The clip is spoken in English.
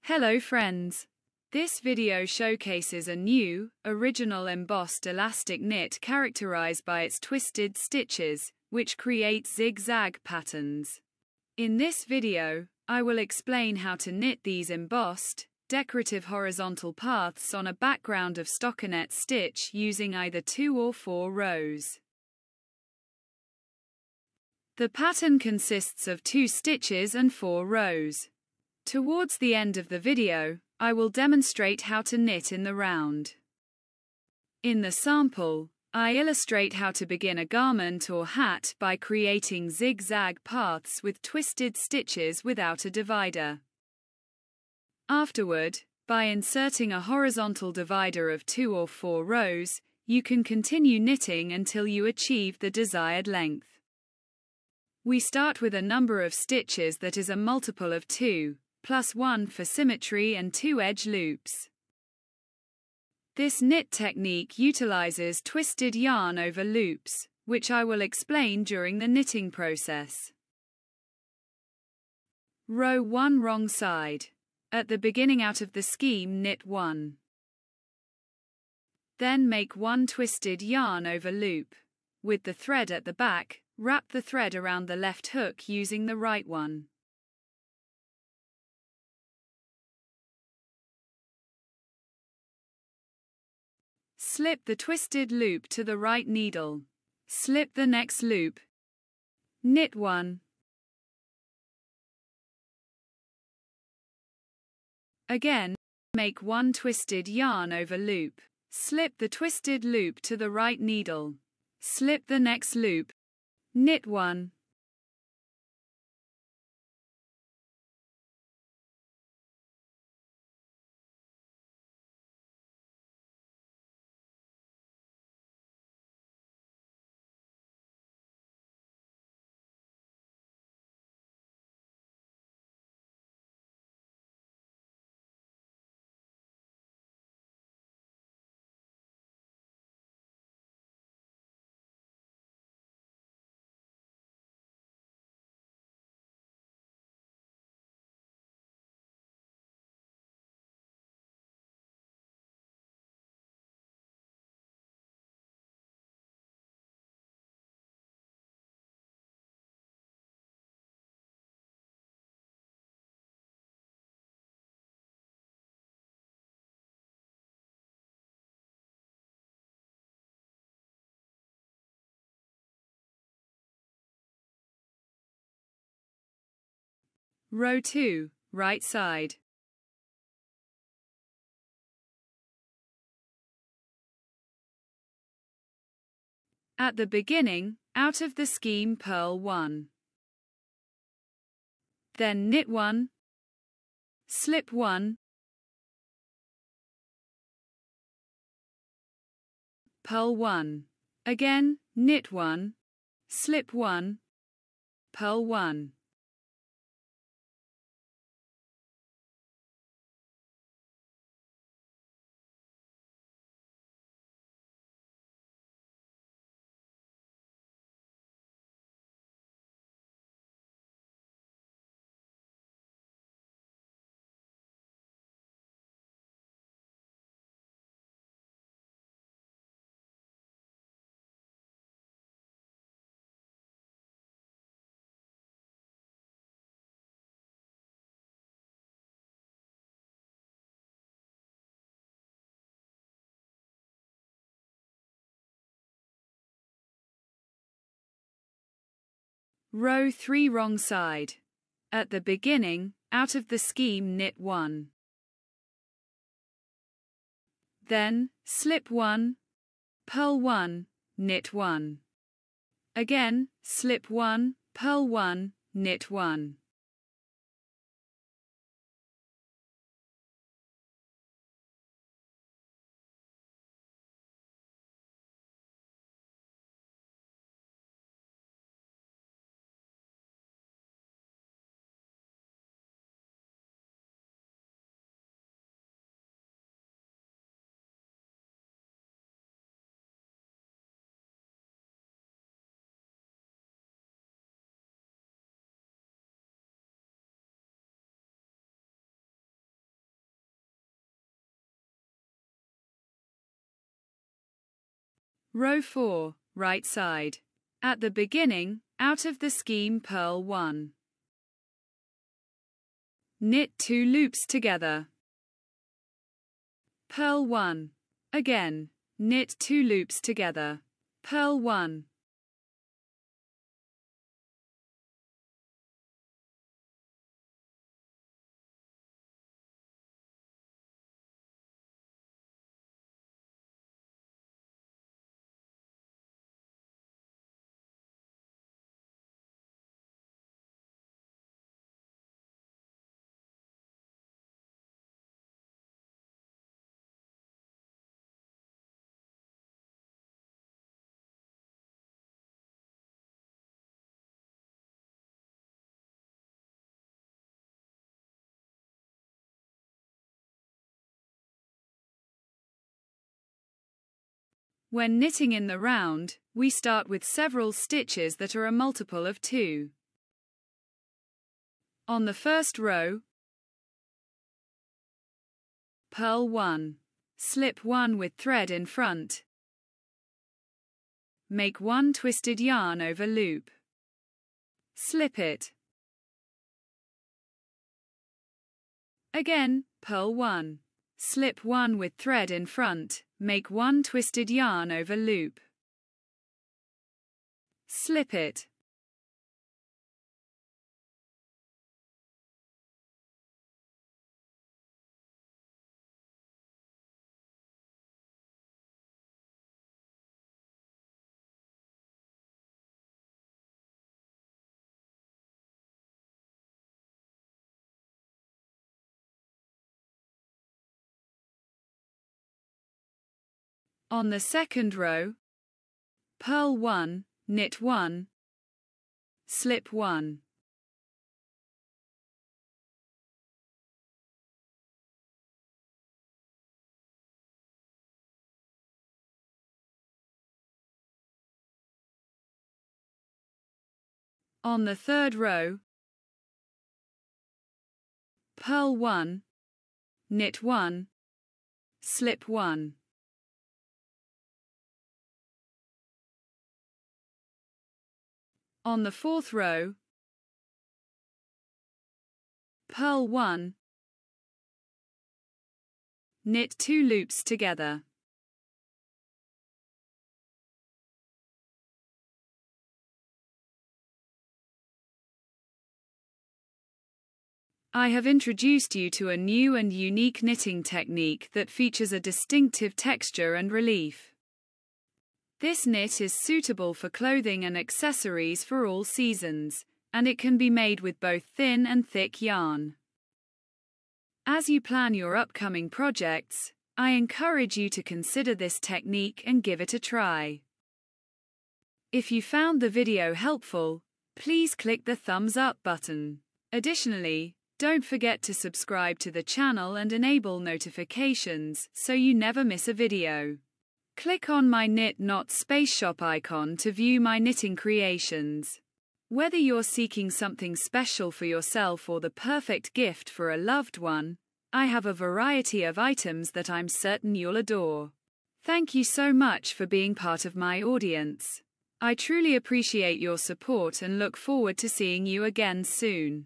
Hello friends! This video showcases a new, original embossed elastic knit characterized by its twisted stitches, which create zigzag patterns. In this video, I will explain how to knit these embossed, decorative horizontal paths on a background of stockinette stitch using either 2 or 4 rows. The pattern consists of 2 stitches and 4 rows. Towards the end of the video, I will demonstrate how to knit in the round. In the sample, I illustrate how to begin a garment or hat by creating zigzag paths with twisted stitches without a divider. Afterward, by inserting a horizontal divider of 2 or 4 rows, you can continue knitting until you achieve the desired length. We start with a number of stitches that is a multiple of 2. Plus 1 for symmetry and 2 edge loops. This knit technique utilizes twisted yarn over loops, which I will explain during the knitting process. Row 1 wrong side. At the beginning out of the scheme, knit 1. Then make 1 twisted yarn over loop. With the thread at the back, wrap the thread around the left hook using the right one. Slip the twisted loop to the right needle. Slip the next loop. Knit 1. Again, make 1 twisted yarn over loop. Slip the twisted loop to the right needle. Slip the next loop. Knit 1. Row 2, right side. At the beginning, out of the scheme, purl 1. Then knit 1. Slip 1. Purl 1. Again, knit 1. Slip 1. Purl 1. Row 3 wrong side. At the beginning, out of the scheme, knit 1. Then, slip 1. Purl 1, knit 1. Again, slip 1, purl 1, knit 1. Row 4, right side. At the beginning, out of the scheme purl 1. Knit 2 loops together. Purl 1. Again, knit 2 loops together. Purl 1. When knitting in the round, we start with several stitches that are a multiple of 2. On the first row, purl 1, slip 1 with thread in front. Make 1 twisted yarn over loop. Slip it. Again, purl 1, slip 1 with thread in front, make 1 twisted yarn over loop. Slip it. On the second row, purl 1, knit 1, slip 1. On the third row, purl 1, knit 1, slip 1. On the fourth row, purl 1, knit 2 loops together. I have introduced you to a new and unique knitting technique that features a distinctive texture and relief. This knit is suitable for clothing and accessories for all seasons, and it can be made with both thin and thick yarn. As you plan your upcoming projects, I encourage you to consider this technique and give it a try. If you found the video helpful, please click the thumbs up button. Additionally, don't forget to subscribe to the channel and enable notifications so you never miss a video. Click on my Knit Knot Space Shop icon to view my knitting creations. Whether you're seeking something special for yourself or the perfect gift for a loved one, I have a variety of items that I'm certain you'll adore. Thank you so much for being part of my audience. I truly appreciate your support and look forward to seeing you again soon.